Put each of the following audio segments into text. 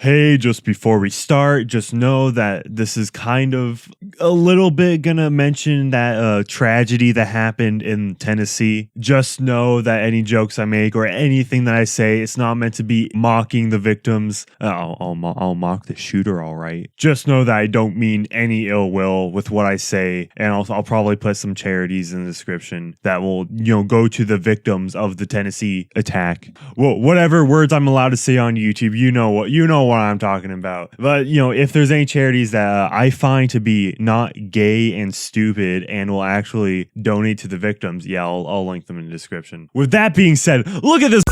Hey, just before we start, just know that this is kind of a little bit gonna mention that tragedy that happened in Tennessee. Just know that any jokes I make or anything that I say, it's not meant to be mocking the victims. I'll mock the shooter, all right. Just know that I don't mean any ill will with what I say, and I'll probably put some charities in the description that will, go to the victims of the Tennessee attack. Well, whatever words I'm allowed to say on YouTube, you know what I'm talking about. But if there's any charities that I find to be not gay and stupid and will actually donate to the victims, yeah, I'll link them in the description. With that being said, look at this.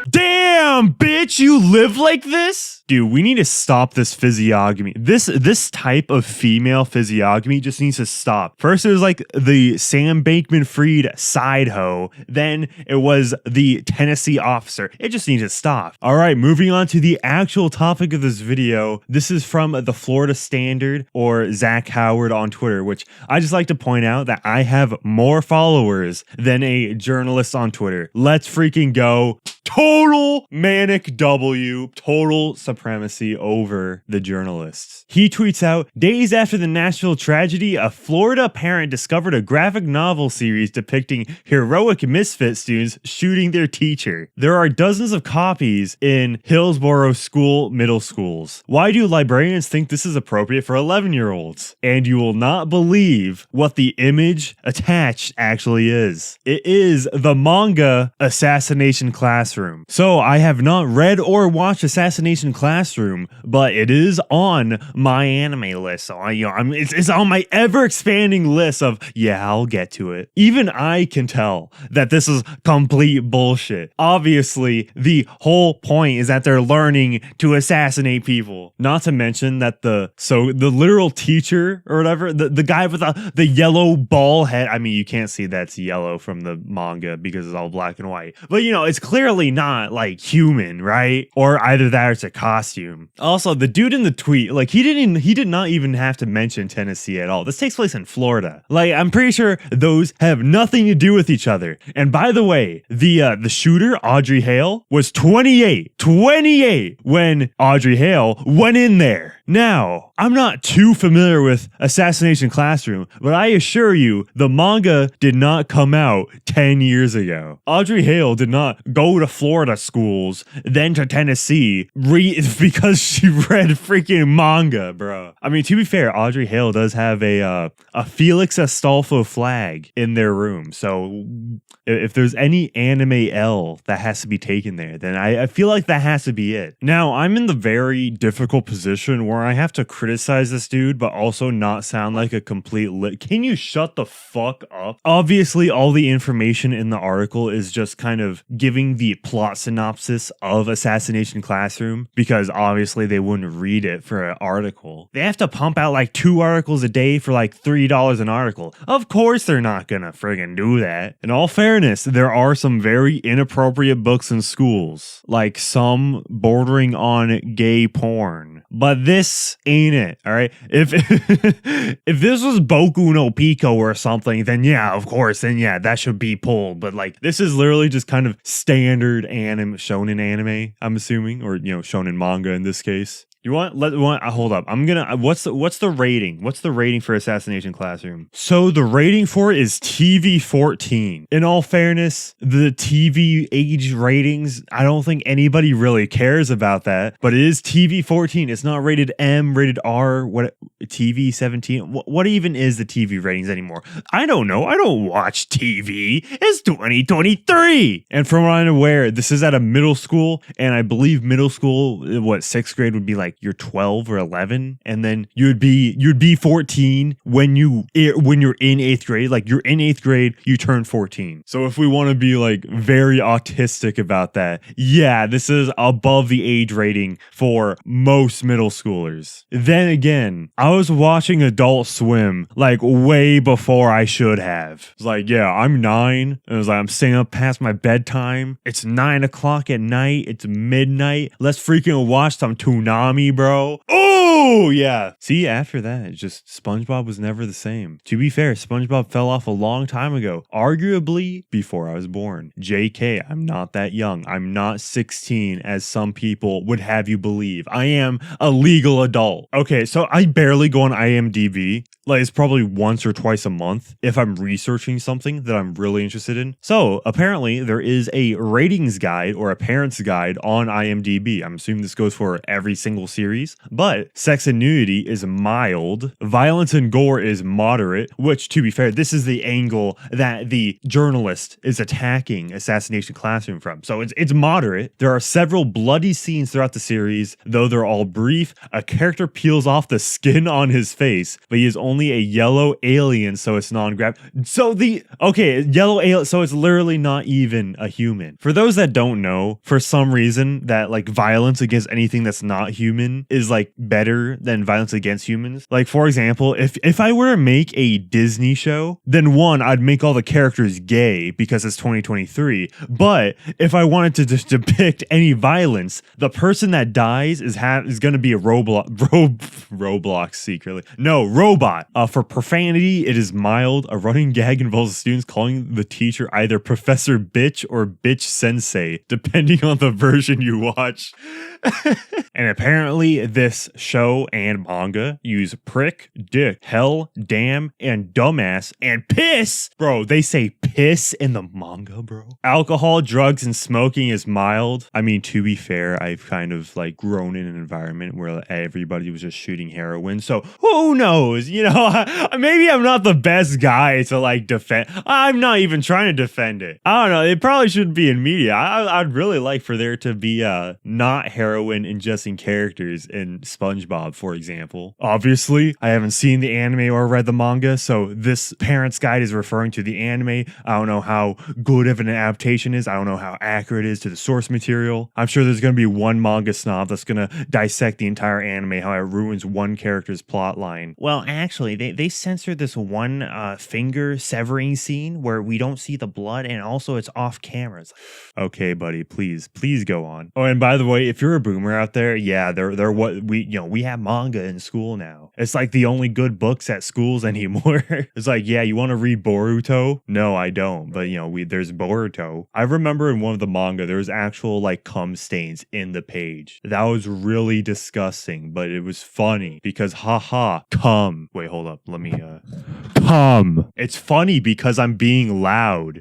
Damn, bitch, you live like this? Dude, we need to stop this physiognomy. This type of female physiognomy just needs to stop. First, it was like the Sam Bankman-Fried side hoe. Then it was the Tennessee officer. It just needs to stop. All right, moving on to the actual topic of this video. This is from the Florida Standard, or Zach Howard on Twitter, which I just like to point out that I have more followers than a journalist on Twitter. Let's freaking go. Total Manic W, total supremacy over the journalists. He tweets out, days after the Nashville tragedy, a Florida parent discovered a graphic novel series depicting heroic misfit students shooting their teacher. There are dozens of copies in Hillsborough middle schools. Why do librarians think this is appropriate for 11-year-olds? And you will not believe what the image attached actually is. It is the manga Assassination Classroom. So I have not read or watched Assassination Classroom, but it is on my anime list. So it's on my ever-expanding list of, yeah, I'll get to it. Even I can tell that this is complete bullshit. Obviously, the whole point is that they're learning to assassinate people. Not to mention that the literal teacher or whatever, the guy with the yellow ball head, I mean, you can't see that's yellow from the manga because it's all black and white. But it's clearly not like human, right? Or either that or it's a costume. Also, the dude in the tweet, like he did not even have to mention Tennessee at all. This takes place in Florida. Like, I'm pretty sure those have nothing to do with each other. And by the way, the shooter, Audrey Hale, was 28 when Audrey Hale went in there. Now, I'm not too familiar with Assassination Classroom, but I assure you, the manga did not come out 10 years ago. Audrey Hale did not go to Florida schools, then to Tennessee, because she read freaking manga, bro. I mean, to be fair, Audrey Hale does have a Felix Astolfo flag in their room, so if there's any anime L that has to be taken there, then I feel like that has to be it. Now, I'm in the very difficult position where I have to criticize this dude, but also not sound like a complete Can you shut the fuck up? Obviously, all the information in the article is just kind of giving the plot synopsis of Assassination Classroom, because obviously they wouldn't read it for an article. They have to pump out like 2 articles a day for like $3 an article. Of course they're not gonna friggin' do that. In all fairness, there are some very inappropriate books in schools, like some bordering on gay porn. But this ain't it, all right? If this was Boku no Pico or something, then yeah, of course, then yeah, that should be pulled. But like, this is literally just kind of standard shonen anime, I'm assuming, or shonen manga in this case. You want? Hold up. I'm gonna. What's the rating? What's the rating for Assassination Classroom? So the rating for it is TV 14. In all fairness, the TV age ratings, I don't think anybody really cares about that. But it is TV 14. It's not rated M, rated R. What TV 17? What even is the TV ratings anymore? I don't know. I don't watch TV. It's 2023. And from what I'm aware, this is at a middle school, and I believe middle school, 6th grade would be like you're 12 or 11, and then you'd be 14 when you're in 8th grade. Like, you're in 8th grade, you turn 14. So if we want to be like very autistic about that, yeah, this is above the age rating for most middle schoolers. Then again, I was watching Adult Swim like way before I should have. It's like, yeah, I'm 9, and it was like, I'm staying up past my bedtime. It's 9 o'clock at night. It's midnight. Let's freaking watch some Toonami funny, bro. Oh, yeah. See, after that, it's just SpongeBob was never the same. To be fair, SpongeBob fell off a long time ago, arguably before I was born. JK, I'm not that young. I'm not 16 as some people would have you believe. I am a legal adult. Okay, so I barely go on IMDb. Like, it's probably once or twice a month if I'm researching something that I'm really interested in. So apparently there is a ratings guide or a parent's guide on IMDb. I'm assuming this goes for every single series, but sex and nudity is mild. Violence and gore is moderate, which, to be fair, this is the angle that the journalist is attacking Assassination Classroom from. So it's moderate. There are several bloody scenes throughout the series, though they're all brief. A character peels off the skin on his face, but he is only a yellow alien, so it's non-grab. So yellow alien, so it's literally not even a human. For those that don't know, for some reason that like violence against anything that's not human is like better than violence against humans. Like, for example, if I were to make a Disney show, then one, I'd make all the characters gay because it's 2023. But if I wanted to just depict any violence, the person that dies is going to be a Roblox secretly. No, robot. For profanity, it is mild. A running gag involves the students calling the teacher either Professor Bitch or Bitch Sensei, depending on the version you watch. And apparently this show and manga use prick, dick, hell, damn, and dumbass, and piss. Bro, they say piss in the manga, bro. Alcohol, drugs, and smoking is mild. I mean, to be fair, I've kind of like grown in an environment where everybody was just shooting heroin. So who knows? You know, maybe I'm not the best guy to like defend. I'm not even trying to defend it. I don't know. It probably shouldn't be in media. I'd really like for there to be not heroin ingesting characters in SpongeBob, for example. Obviously, I haven't seen the anime or read the manga, so this parent's guide is referring to the anime. I don't know how good of an adaptation is. I don't know how accurate it is to the source material. I'm sure there's going to be one manga snob that's going to dissect the entire anime, how it ruins one character's plot line. Well, actually, they censored this one finger severing scene where we don't see the blood, and also it's off cameras. Okay, buddy, please go on. Oh, and by the way, if you're a boomer out there, yeah, they're what we have manga in school now. It's like the only good books at schools anymore. It's like, yeah, you want to read Boruto? No, I don't. But there's Boruto. I remember in one of the manga there was actual like cum stains in the page. That was really disgusting, but it was funny because haha, cum. Wait, hold up. Let me cum. It's funny because I'm being loud.